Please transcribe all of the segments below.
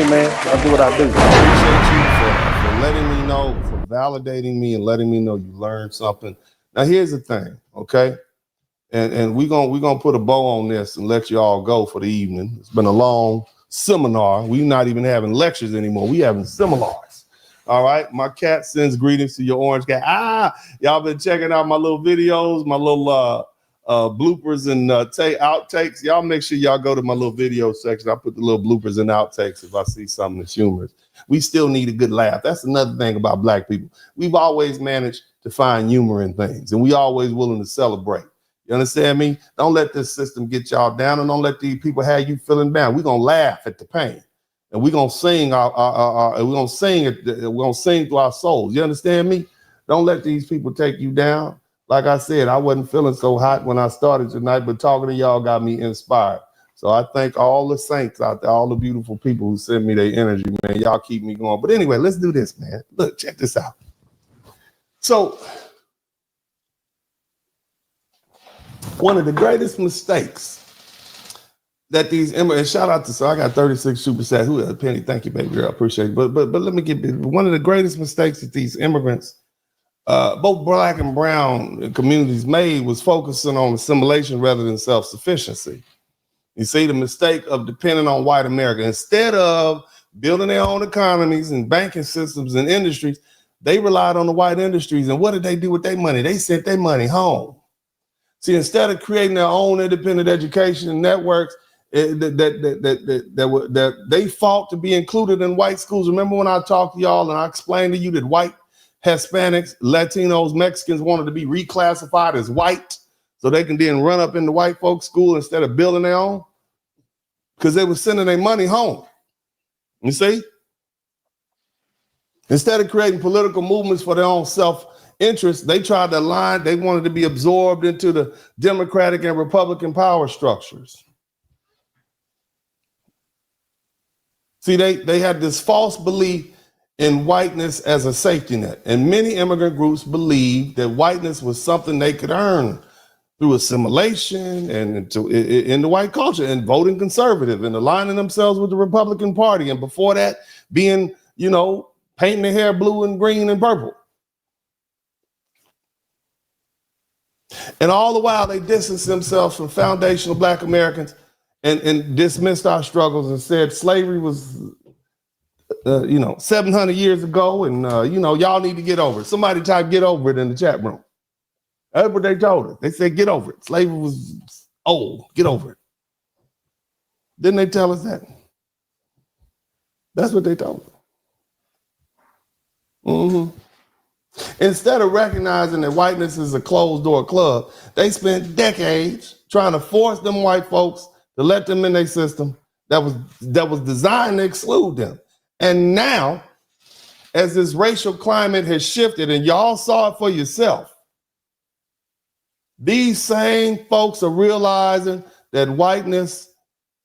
man. I do what I do. I appreciate you for letting me know, for validating me and letting me know you learned something. Now, here's the thing, okay? And we're gonna put a bow on this and let you all go for the evening. It's been a long seminar. We're not even having lectures anymore. We having seminars. All right. My cat sends greetings to your orange cat. Y'all been checking out my little videos, my little bloopers and outtakes. Y'all make sure y'all go to my little video section. I put the little bloopers and outtakes if I see something that's humorous. We still need a good laugh. That's another thing about Black people. We've always managed to find humor in things, and we always willing to celebrate. You understand me? Don't let this system get y'all down, and don't let these people have you feeling down. We're gonna laugh at the pain, and we're gonna sing we're gonna sing it. We're gonna sing through our souls. You understand me? Don't let these people take you down. Like I said, I wasn't feeling so hot when I started tonight, but talking to y'all got me inspired. So I thank all the saints out there, all the beautiful people who send me their energy, man. Y'all keep me going. But anyway, let's do this, man. Look, check this out. So one of the greatest mistakes that these immigrants, shout out to, so I got 36 super chats. Who else? Penny, thank you, baby girl. I appreciate it. But let me get one of the greatest mistakes that these immigrants, both Black and brown communities made, was focusing on assimilation rather than self-sufficiency. You see, the mistake of depending on white America. Instead of building their own economies and banking systems and industries, they relied on the white industries. And what did they do with their money? They sent their money home. See, instead of creating their own independent education networks that they fought to be included in white schools. Remember when I talked to y'all and I explained to you that white Hispanics, Latinos, Mexicans wanted to be reclassified as white so they can then run up in the white folks' school instead of building their own? Because they were sending their money home. You see? Instead of creating political movements for their own self-interest, they tried to align, they wanted to be absorbed into the Democratic and Republican power structures. See, they had this false belief in whiteness as a safety net. And many immigrant groups believed that whiteness was something they could earn through assimilation and in the white culture and voting conservative and aligning themselves with the Republican Party. And before that, being, painting their hair blue and green and purple. And all the while, they distanced themselves from foundational Black Americans and dismissed our struggles and said slavery was, 700 years ago. And, y'all need to get over it. Somebody type get over it in the chat room. That's what they told us. They said, get over it. Slavery was old. Get over it. Didn't they tell us that? That's what they told us. Instead of recognizing that whiteness is a closed door club, they spent decades trying to force them white folks to let them in their system that was designed to exclude them. And now, as this racial climate has shifted, and y'all saw it for yourself, these same folks are realizing that whiteness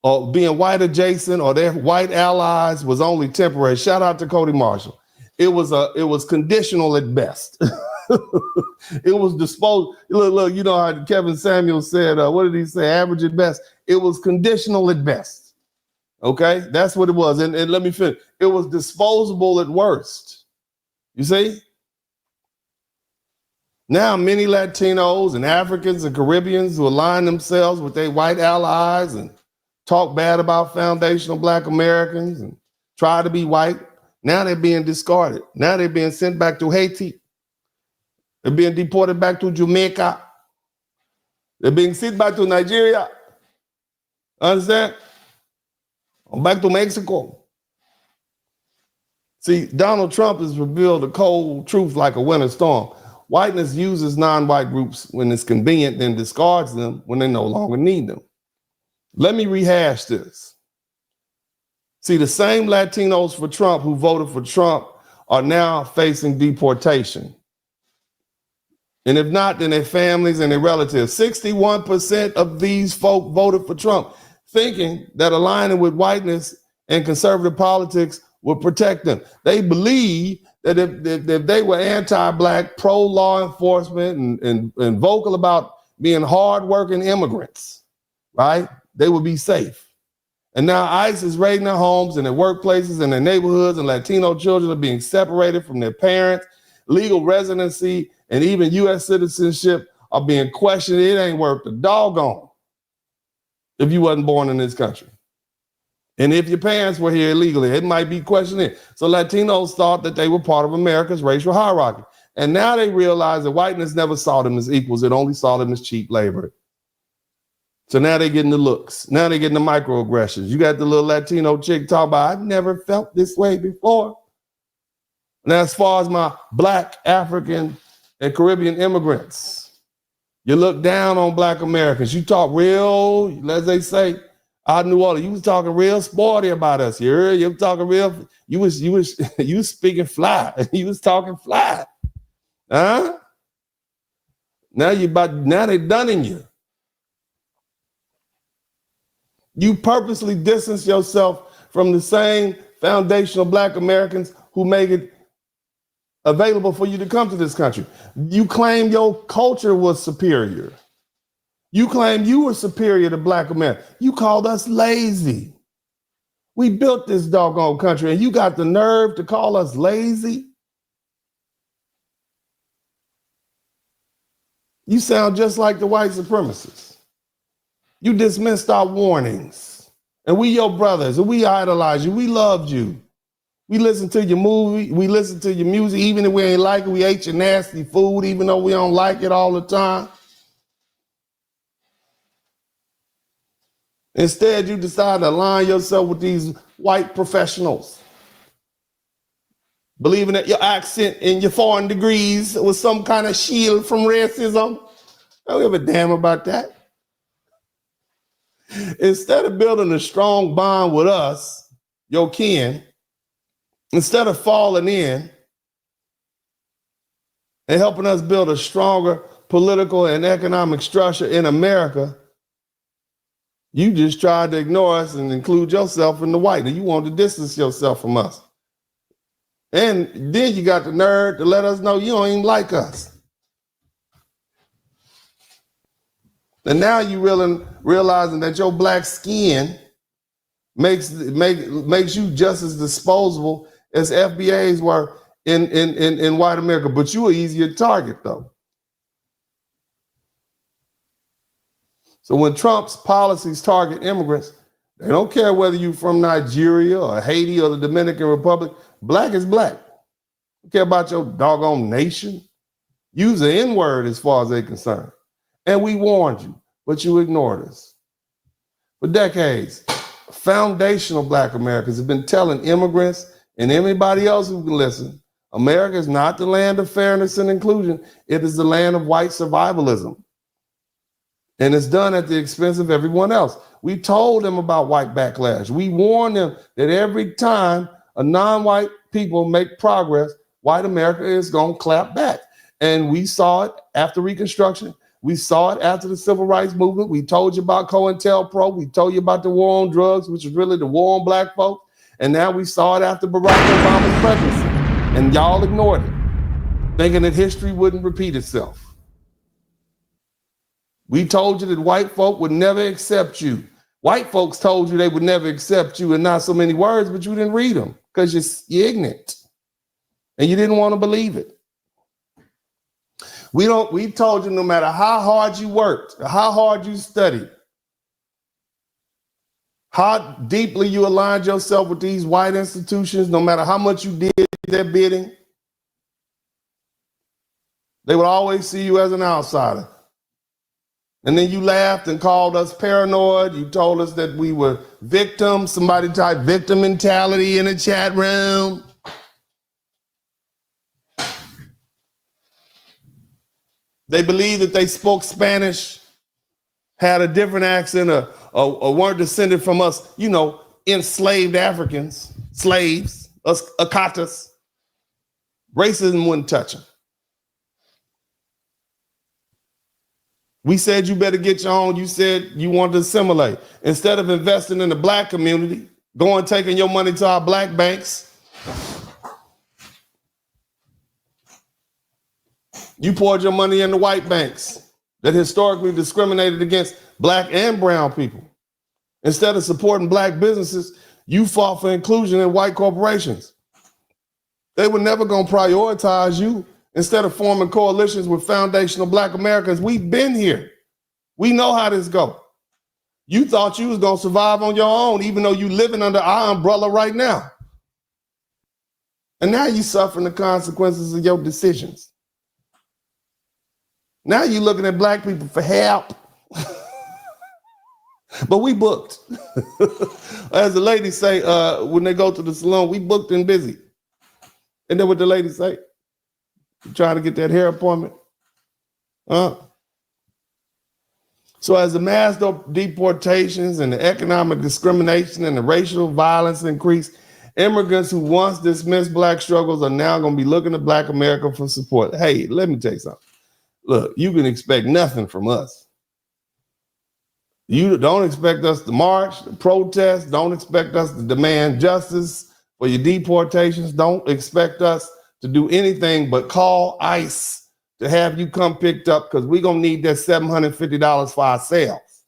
or being white adjacent or their white allies was only temporary. Shout out to Cody Marshall. It was conditional at best. It was disposed. Look, you know how Kevin Samuel said, what did he say? Average at best. It was conditional at best. Okay, that's what it was. And let me finish. It was disposable at worst. You see? Now, many Latinos and Africans and Caribbeans who align themselves with their white allies and talk bad about foundational Black Americans and try to be white, now they're being discarded. Now they're being sent back to Haiti. They're being deported back to Jamaica. They're being sent back to Nigeria. Understand? Or back to Mexico. See, Donald Trump has revealed the cold truth like a winter storm. Whiteness uses non-white groups when it's convenient, then discards them when they no longer need them. Let me rehash this. See, the same Latinos for Trump who voted for Trump are now facing deportation. And if not, then their families and their relatives. 61% of these folk voted for Trump, thinking that aligning with whiteness and conservative politics would protect them. They believe that if they were anti-Black, pro-law enforcement and vocal about being hardworking immigrants, right, they would be safe. And now ICE is raiding their homes and their workplaces and their neighborhoods, and Latino children are being separated from their parents. Legal residency and even U.S. citizenship are being questioned. It ain't worth the doggone if you wasn't born in this country. And if your parents were here illegally, it might be questioned. So Latinos thought that they were part of America's racial hierarchy. And now they realize that whiteness never saw them as equals. It only saw them as cheap labor. So now they're getting the looks. Now they're getting the microaggressions. You got the little Latino chick talk about, I've never felt this way before. Now, as far as my Black, African, and Caribbean immigrants, you look down on Black Americans. You talk real, as they say, out in New Orleans, you was talking real sporty about us. You were talking real, you was speaking fly. You was talking fly. Huh? Now they dunning you. You purposely distance yourself from the same foundational Black Americans who make it available for you to come to this country. You claim your culture was superior. You claim you were superior to Black America. You called us lazy. We built this doggone country, and you got the nerve to call us lazy? You sound just like the white supremacists. You dismissed our warnings, and we your brothers, and we idolize you. We loved you. We listened to your movie. We listened to your music, even if we ain't like it. We ate your nasty food, even though we don't like it all the time. Instead, you decide to align yourself with these white professionals, believing that your accent and your foreign degrees was some kind of shield from racism. I don't give a damn about that. Instead of building a strong bond with us, your kin, instead of falling in and helping us build a stronger political and economic structure in America, you just tried to ignore us and include yourself in the white, and you wanted to distance yourself from us. And then you got the nerve to let us know you don't even like us. And now you realizing that your Black skin makes you just as disposable as FBAs were in white America, but you an easier target though. So when Trump's policies target immigrants, they don't care whether you're from Nigeria or Haiti or the Dominican Republic. Black is black. Don't care about your doggone nation. Use the N-word as far as they're concerned. And we warned you, but you ignored us. For decades, foundational Black Americans have been telling immigrants and anybody else who can listen, America is not the land of fairness and inclusion. It is the land of white survivalism. And it's done at the expense of everyone else. We told them about white backlash. We warned them that every time a non-white people make progress, white America is going to clap back. And we saw it after Reconstruction. We saw it after the Civil Rights Movement. We told you about COINTELPRO. We told you about the war on drugs, which was really the war on Black folks. And now we saw it after Barack Obama's presidency. And y'all ignored it, thinking that history wouldn't repeat itself. We told you that white folk would never accept you. White folks told you they would never accept you in not so many words, but you didn't read them because you're ignorant and you didn't want to believe it. We told you no matter how hard you worked, how hard you studied, how deeply you aligned yourself with these white institutions, no matter how much you did their bidding, they would always see you as an outsider. And then you laughed and called us paranoid. You told us that we were victims. Somebody typed victim mentality in the chat room. They believed that they spoke Spanish, had a different accent, or weren't descended from us, enslaved Africans, slaves, us Akatas. Racism wouldn't touch them. We said you better get your own. You said you wanted to assimilate. Instead of investing in the Black community, taking your money to our Black banks, you poured your money in the white banks that historically discriminated against Black and brown people. Instead of supporting black businesses, you fought for inclusion in white corporations. They were never going to prioritize you. Instead of forming coalitions with foundational black Americans, we've been here. We know how this goes. You thought you was going to survive on your own, even though you living under our umbrella right now. And now you suffering the consequences of your decisions. Now you're looking at black people for help. But we booked. As the ladies say, when they go to the salon, we booked and busy. And then what the ladies say? Trying to get that hair appointment. So as the mass deportations and the economic discrimination and the racial violence increase, immigrants who once dismissed black struggles are now going to be looking to black America for support. Hey, let me tell you something. Look, you can expect nothing from us. You don't expect us to march, to protest. Don't expect us to demand justice for your deportations. Don't expect us to do anything but call ICE to have you come picked up, because we're going to need that $750 for ourselves.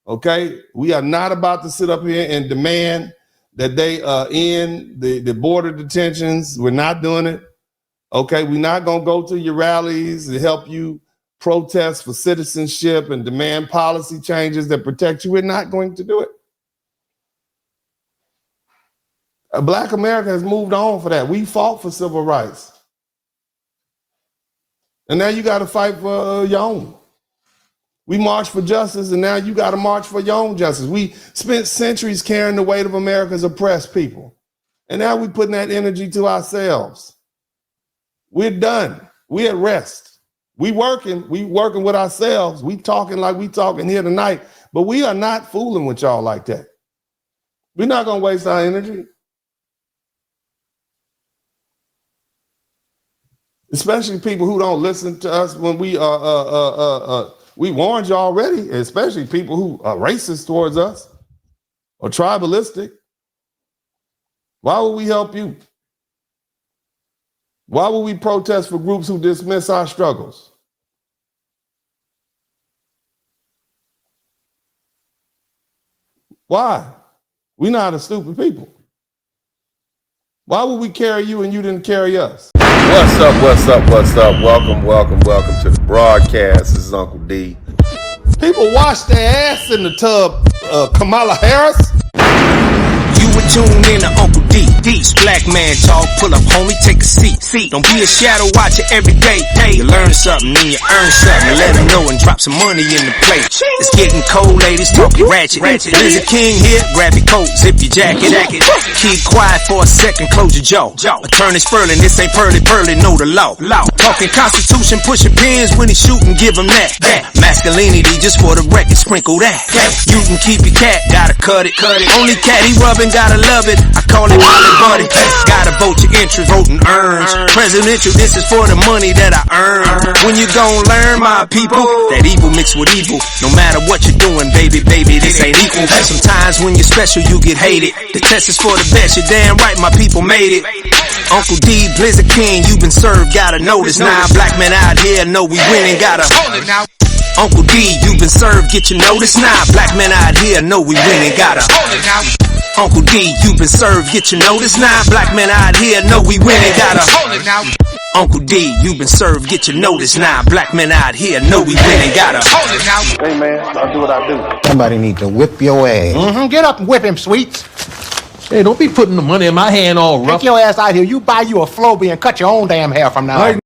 Okay? We are not about to sit up here and demand that they end the border detentions. We're not doing it. Okay? We're not going to go to your rallies to help you protest for citizenship and demand policy changes that protect you. We're not going to do it. Black America has moved on for that. We fought for civil rights. And now you got to fight for your own. We marched for justice, and now you got to march for your own justice. We spent centuries carrying the weight of America's oppressed people. And now we're putting that energy to ourselves. We're done. We're at rest. We working with ourselves. We talking like we talking here tonight, but we are not fooling with y'all like that. We're not going to waste our energy. Especially people who don't listen to us when we warned you already, especially people who are racist towards us or tribalistic. Why would we help you? Why would we protest for groups who dismiss our struggles? Why? We're not a stupid people. Why would we carry you and you didn't carry us? What's up, what's up, what's up? Welcome to the broadcast. This is Uncle D. People wash their ass in the tub, Kamala Harris. You were tuned in to Uncle D. D's black man talk. Pull up, homie, take a seat. Don't be a shadow watcher every day. You learn something, then you earn something. Let them know and drop some money in the plate. It's getting cold, ladies, talking ratchet. Lizard King here, grab your coat, zip your jacket. Keep quiet for a second, close your jaw. Attorney Spurling, this ain't pearly, know the law. Talking Constitution, pushing pins when he shootin', give him that. Masculinity, just for the record, sprinkle that. You can keep your cat, gotta cut it. Only cat he rubbing, gotta love it. I call it Molly Buddy. Gotta vote your interest, voting earns. Presidential, this is for the money that I earn. When you gon' learn, my people, that evil mixed with evil. No matter what you're doing, baby, this ain't equal. Sometimes when you're special, you get hated. The test is for the best, you're damn right, my people made it. Uncle D, Blizzard King, you been served, gotta notice. Now black men out here know we winning, gotta hold it now. Uncle D, you been served, get your notice. Now black men out here know we winning, gotta hold it now. Uncle D, you been served, get your notice. Now black men out here know we winning, gotta hold it now. Uncle D, you been served, get your notice. Now black men out here know we winning, gotta hold it now. Hey man, I'll do what I do. Somebody need to whip your ass. Get up and whip him, Sweets. Hey, don't be putting the money in my hand all rough. Take your ass out here. You buy you a Flowbee and cut your own damn hair from now on.